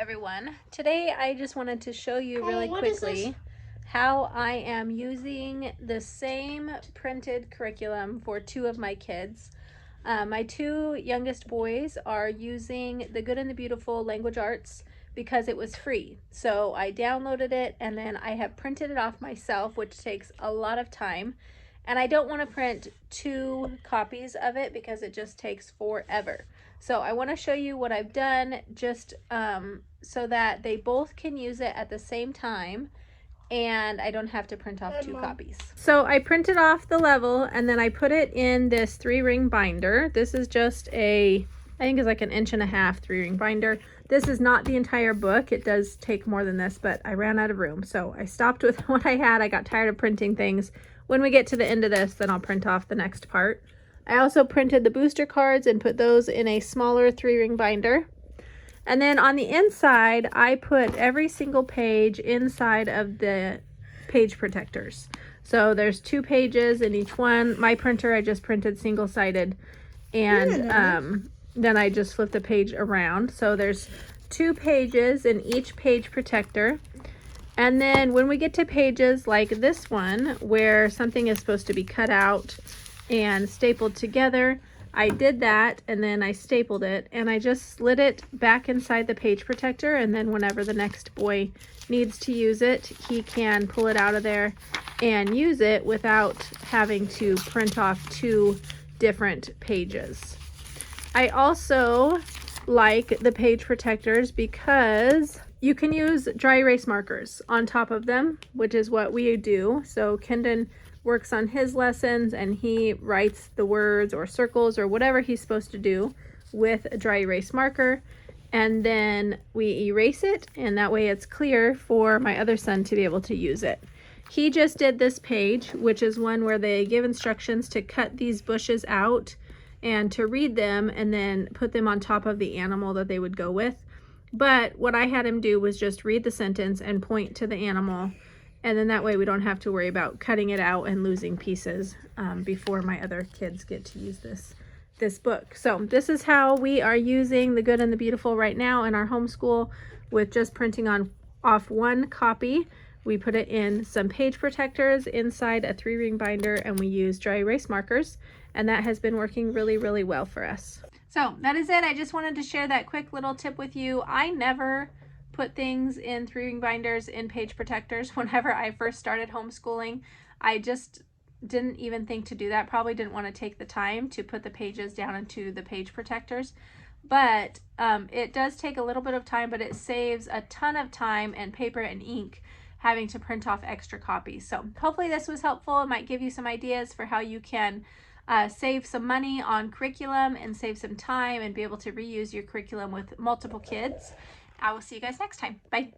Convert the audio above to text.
everyone. Today I just wanted to show you really quickly how I am using the same printed curriculum for two of my kids. My two youngest boys are using The Good and the Beautiful Language Arts because it was free. So I downloaded it and then I have printed it off myself, which takes a lot of time. And I don't want to print two copies of it because it just takes forever. So I want to show you what I've done just so that they both can use it at the same time and I don't have to print off two copies. So I printed off the level and then I put it in this 3-ring binder. This is just I think it's like an 1.5 inch 3-ring binder. This is not the entire book. It does take more than this, but I ran out of room. So I stopped with what I had. I got tired of printing things. When we get to the end of this, then I'll print off the next part. I also printed the booster cards and put those in a smaller 3-ring binder. And then on the inside, I put every single page inside of the page protectors. So there's 2 pages in each one. My printer, I just printed single-sided. And then I just flipped the page around. So there's 2 pages in each page protector. And then when we get to pages like this one, where something is supposed to be cut out and stapled together, I did that and then I stapled it and I just slid it back inside the page protector, and then whenever the next boy needs to use it, he can pull it out of there and use it without having to print off 2 different pages. I also like the page protectors because you can use dry erase markers on top of them, which is what we do. So Kendon works on his lessons and he writes the words or circles or whatever he's supposed to do with a dry erase marker, and then we erase it, and that way it's clear for my other son to be able to use it. He just did this page, which is one where they give instructions to cut these bushes out and to read them and then put them on top of the animal that they would go with. But what I had him do was just read the sentence and point to the animal, and then that way we don't have to worry about cutting it out and losing pieces before my other kids get to use this book. So this is how we are using The Good and the Beautiful right now in our homeschool, with just printing off 1 copy. We put it in some page protectors inside a 3-ring binder, and we use dry erase markers, and that has been working really, really well for us. So that is it. I just wanted to share that quick little tip with you. I never put things in 3-ring binders in page protectors. Whenever I first started homeschooling, I just didn't even think to do that. Probably didn't want to take the time to put the pages down into the page protectors. But it does take a little bit of time, but it saves a ton of time and paper and ink having to print off extra copies. So hopefully this was helpful. It might give you some ideas for how you can save some money on curriculum and save some time and be able to reuse your curriculum with multiple kids. I will see you guys next time. Bye.